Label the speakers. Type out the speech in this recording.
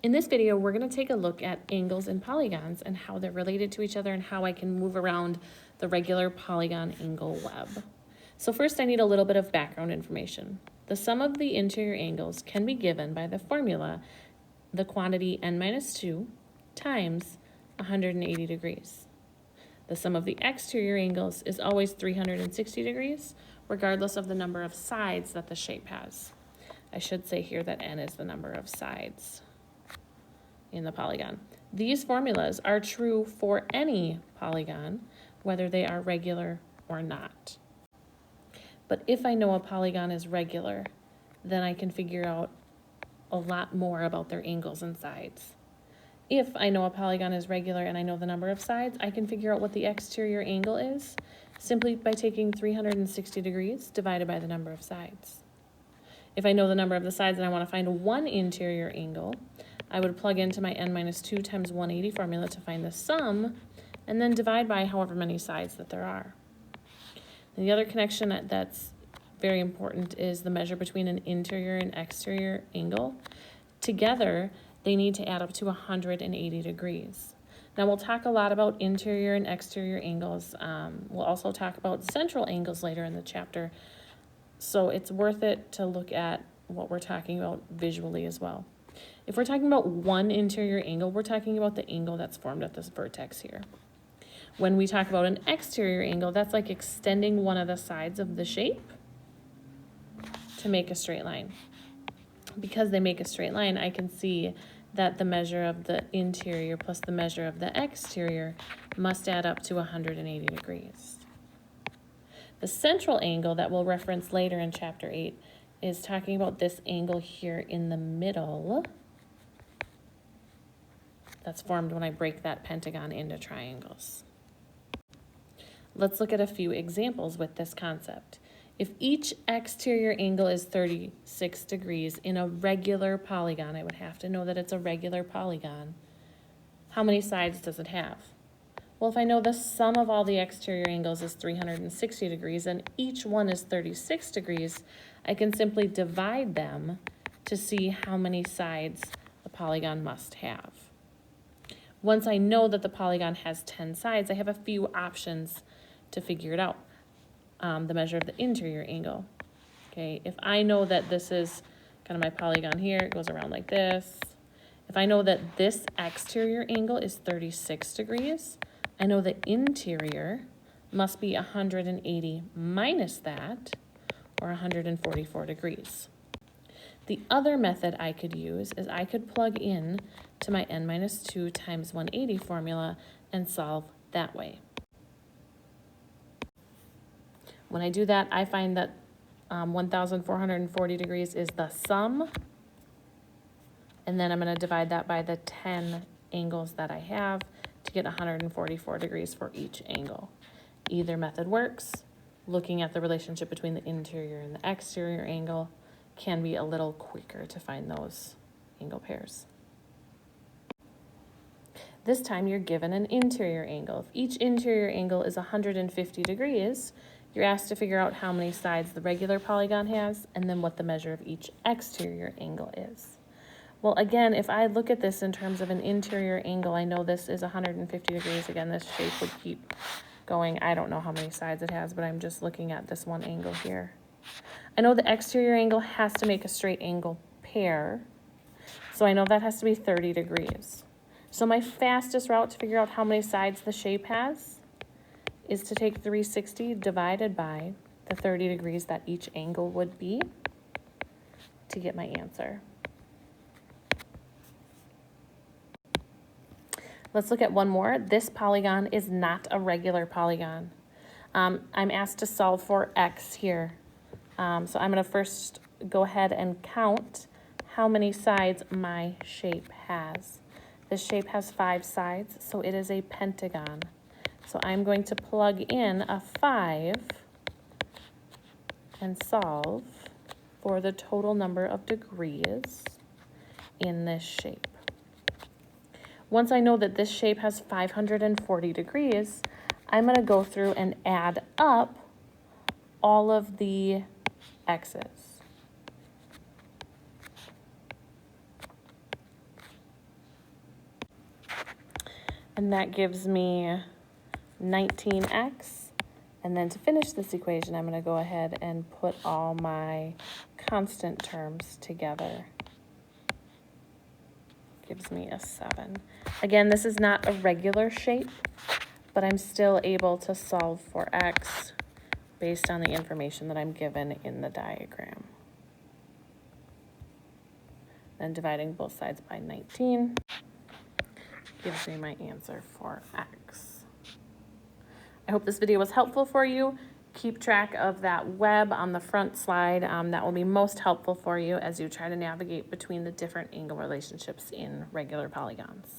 Speaker 1: In this video, we're going to take a look at angles and polygons and how they're related to each other and how I can move around the regular polygon angle web. So first, I need a little bit of background information. The sum of the interior angles can be given by the formula, the quantity n-2 times 180 degrees. The sum of the exterior angles is always 360 degrees, regardless of the number of sides that the shape has. I should say here that n is the number of sides in the polygon. These formulas are true for any polygon, whether they are regular or not. But if I know a polygon is regular, then I can figure out a lot more about their angles and sides. If I know a polygon is regular and I know the number of sides, I can figure out what the exterior angle is simply by taking 360 degrees divided by the number of sides. If I know the number of the sides and I want to find one interior angle, I would plug into my n-2 times 180 formula to find the sum, and then divide by however many sides that there are. And the other connection that's very important is the measure between an interior and exterior angle. Together, they need to add up to 180 degrees. Now, we'll talk a lot about interior and exterior angles. We'll also talk about central angles later in the chapter. So it's worth it to look at what we're talking about visually as well. If we're talking about one interior angle, we're talking about the angle that's formed at this vertex here. When we talk about an exterior angle, that's like extending one of the sides of the shape to make a straight line. Because they make a straight line, I can see that the measure of the interior plus the measure of the exterior must add up to 180 degrees. The central angle that we'll reference later in chapter 8 is talking about this angle here in the middle that's formed when I break that pentagon into triangles. Let's look at a few examples with this concept. If each exterior angle is 36 degrees in a regular polygon, I would have to know that it's a regular polygon. How many sides does it have? Well, if I know the sum of all the exterior angles is 360 degrees and each one is 36 degrees, I can simply divide them to see how many sides the polygon must have. Once I know that the polygon has 10 sides, I have a few options to figure it out. The measure of the interior angle. Okay, if I know that this is kind of my polygon here, it goes around like this. If I know that this exterior angle is 36 degrees, I know the interior must be 180 minus that, or 144 degrees. The other method I could use is I could plug in to my n-2 times 180 formula and solve that way. When I do that, I find that 1,440 degrees is the sum, and then I'm going to divide that by the 10 angles that I have to get 144 degrees for each angle. Either method works. Looking at the relationship between the interior and the exterior angle can be a little quicker to find those angle pairs. This time you're given an interior angle. If each interior angle is 150 degrees, you're asked to figure out how many sides the regular polygon has and then what the measure of each exterior angle is. Well, again, if I look at this in terms of an interior angle, I know this is 150 degrees. Again, this shape would keep going. I don't know how many sides it has, but I'm just looking at this one angle here. I know the exterior angle has to make a straight angle pair, so I know that has to be 30 degrees. So my fastest route to figure out how many sides the shape has is to take 360 divided by the 30 degrees that each angle would be to get my answer. Let's look at one more. This polygon is not a regular polygon. I'm asked to solve for x here. So I'm going to first go ahead and count how many sides my shape has. This shape has 5 sides, so it is a pentagon. So I'm going to plug in a 5 and solve for the total number of degrees in this shape. Once I know that this shape has 540 degrees, I'm going to go through and add up all of the x's. and that gives me 19x. And then to finish this equation, I'm going to go ahead and put all my constant terms together. Gives me a 7. Again, this is not a regular shape, but I'm still able to solve for x based on the information that I'm given in the diagram. Then dividing both sides by 19 gives me my answer for x. I hope this video was helpful for you. Keep track of that web on the front slide. That will be most helpful for you as you try to navigate between the different angle relationships in regular polygons.